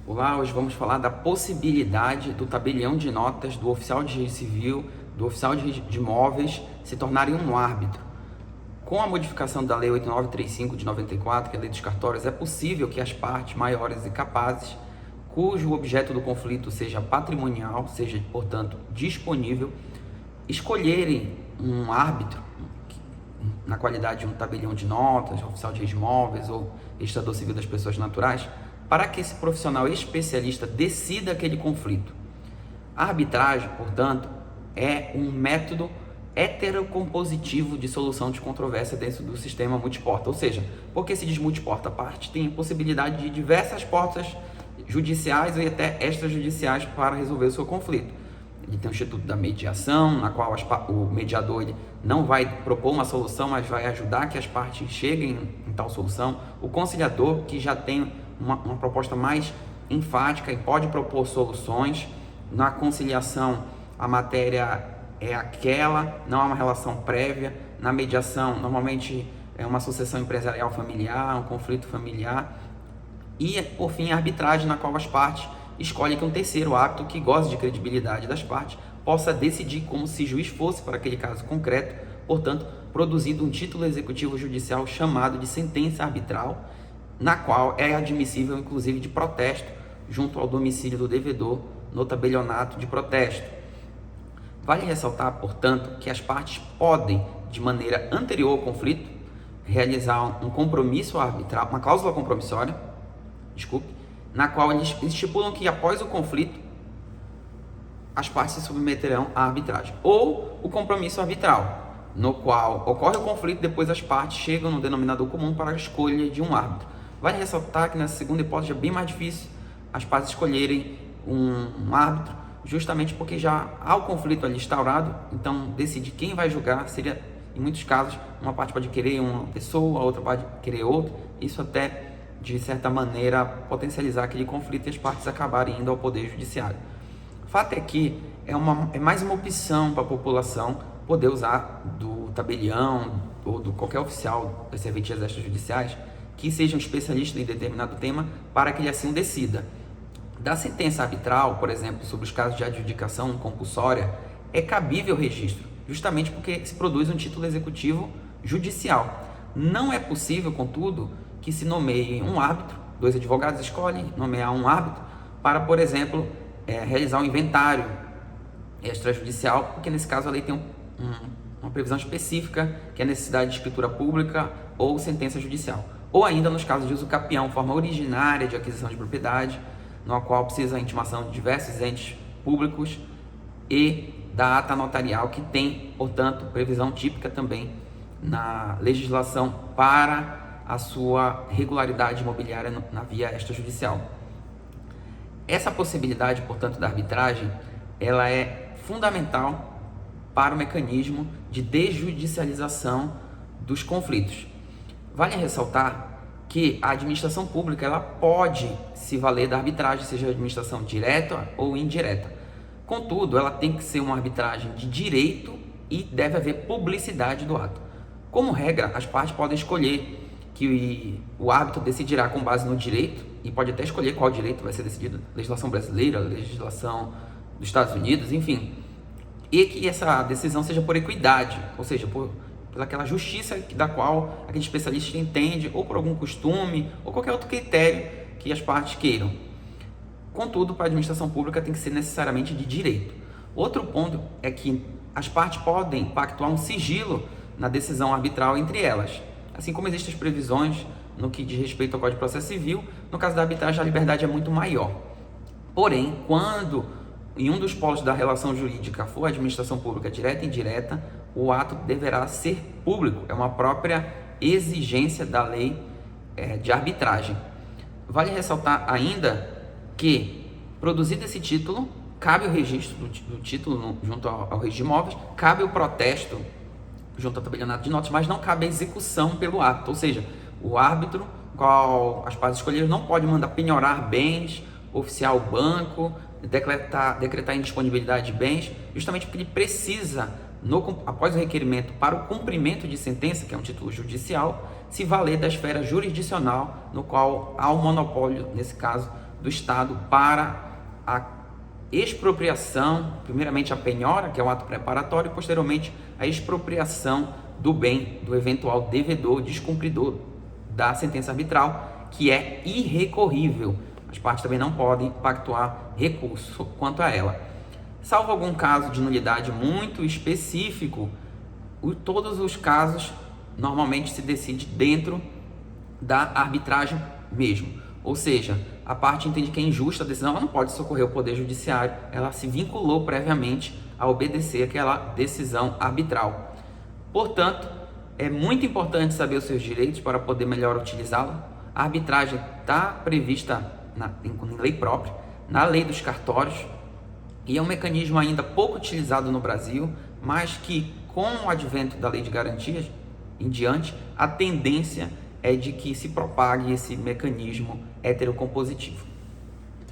Olá, hoje vamos falar da possibilidade do tabelião de notas do oficial de registro civil, do oficial de imóveis se tornarem um árbitro. Com a modificação da Lei 8935 de 94, que é a Lei dos Cartórios, é possível que as partes maiores e capazes, cujo objeto do conflito seja patrimonial, seja, portanto, disponível, escolherem um árbitro na qualidade de um tabelião de notas, oficial de registro de imóveis ou registrador civil das pessoas naturais, para que esse profissional especialista decida aquele conflito. A arbitragem, portanto, é um método heterocompositivo de solução de controvérsia dentro do sistema multiporta. Ou seja, porque se diz multiporta, a parte tem possibilidade de diversas portas judiciais e até extrajudiciais para resolver o seu conflito. Ele tem o Instituto da Mediação, na qual o mediador ele não vai propor uma solução, mas vai ajudar que as partes cheguem em tal solução. O conciliador, que já tem uma proposta mais enfática e pode propor soluções. Na conciliação, a matéria é aquela, não há uma relação prévia. Na mediação, normalmente é uma sucessão empresarial familiar, um conflito familiar. E, por fim, a arbitragem, na qual as partes escolhem que um terceiro árbitro que goze de credibilidade das partes possa decidir como se juiz fosse para aquele caso concreto, portanto, produzindo um título executivo judicial chamado de sentença arbitral, na qual é admissível, inclusive, de protesto junto ao domicílio do devedor no tabelionato de protesto. Vale ressaltar, portanto, que as partes podem, de maneira anterior ao conflito, realizar um compromisso arbitral, uma cláusula compromissória, na qual eles estipulam que após o conflito as partes se submeterão à arbitragem, ou o compromisso arbitral, no qual ocorre o conflito, depois as partes chegam no denominador comum para a escolha de um árbitro. Vale ressaltar que nessa segunda hipótese é bem mais difícil as partes escolherem um árbitro, justamente porque já há o conflito ali instaurado, então decidir quem vai julgar seria, em muitos casos, uma parte pode querer uma pessoa, a outra pode querer outra, isso até de certa maneira potencializar aquele conflito e as partes acabarem indo ao Poder Judiciário. O fato é que é mais uma opção para a população poder usar do tabelião ou do qualquer oficial das serventias extrajudiciais que seja um especialista em determinado tema para que ele assim decida. Da sentença arbitral, por exemplo, sobre os casos de adjudicação compulsória, é cabível o registro, justamente porque se produz um título executivo judicial. Não é possível, contudo, que se nomeie um árbitro, dois advogados escolhem nomear um árbitro para, por exemplo, realizar um inventário extrajudicial, porque nesse caso a lei tem uma previsão específica, que é a necessidade de escritura pública ou sentença judicial. Ou ainda nos casos de uso capião, forma originária de aquisição de propriedade, no qual precisa a intimação de diversos entes públicos e da ata notarial, que tem, portanto, previsão típica também na legislação para a sua regularidade imobiliária na via extrajudicial. Essa possibilidade, portanto, da arbitragem, ela é fundamental para o mecanismo de desjudicialização dos conflitos. Vale ressaltar que a administração pública ela pode se valer da arbitragem, seja administração direta ou indireta. Contudo, ela tem que ser uma arbitragem de direito e deve haver publicidade do ato. Como regra, as partes podem escolher que o árbitro decidirá com base no direito, e pode até escolher qual direito vai ser decidido, legislação brasileira, legislação dos Estados Unidos, enfim, e que essa decisão seja por equidade, ou seja, por aquela justiça da qual aquele especialista entende, ou por algum costume, ou qualquer outro critério que as partes queiram. Contudo, para a administração pública tem que ser necessariamente de direito. Outro ponto é que as partes podem pactuar um sigilo na decisão arbitral entre elas, assim como existem as previsões no que diz respeito ao Código de Processo Civil. No caso da arbitragem, a liberdade é muito maior. Porém, quando em um dos polos da relação jurídica for a administração pública direta e indireta, o ato deverá ser público. É uma própria exigência da lei de arbitragem. Vale ressaltar ainda que, produzido esse título, cabe o registro do título junto ao registro de imóveis, cabe o protesto junto ao tabelionato de notas, mas não cabe a execução pelo ato. Ou seja, o árbitro, qual as partes escolheram, não pode mandar penhorar bens, oficiar o banco, decretar indisponibilidade de bens, justamente porque ele precisa, após o requerimento para o cumprimento de sentença, que é um título judicial, se valer da esfera jurisdicional, no qual há um monopólio, nesse caso, do Estado para a expropriação, primeiramente a penhora, que é um ato preparatório, e posteriormente a expropriação do bem do eventual devedor, descumpridor da sentença arbitral, que é irrecorrível. As partes também não podem pactuar recurso quanto a ela. Salvo algum caso de nulidade muito específico, todos os casos normalmente se decide dentro da arbitragem mesmo. Ou seja, a parte entende que é injusta a decisão, ela não pode socorrer o Poder Judiciário, ela se vinculou previamente a obedecer aquela decisão arbitral. Portanto, é muito importante saber os seus direitos para poder melhor utilizá-la. A arbitragem está prevista em lei própria, na lei dos cartórios, e é um mecanismo ainda pouco utilizado no Brasil, mas que com o advento da lei de garantias em diante, a tendência é de que se propague esse mecanismo heterocompositivo.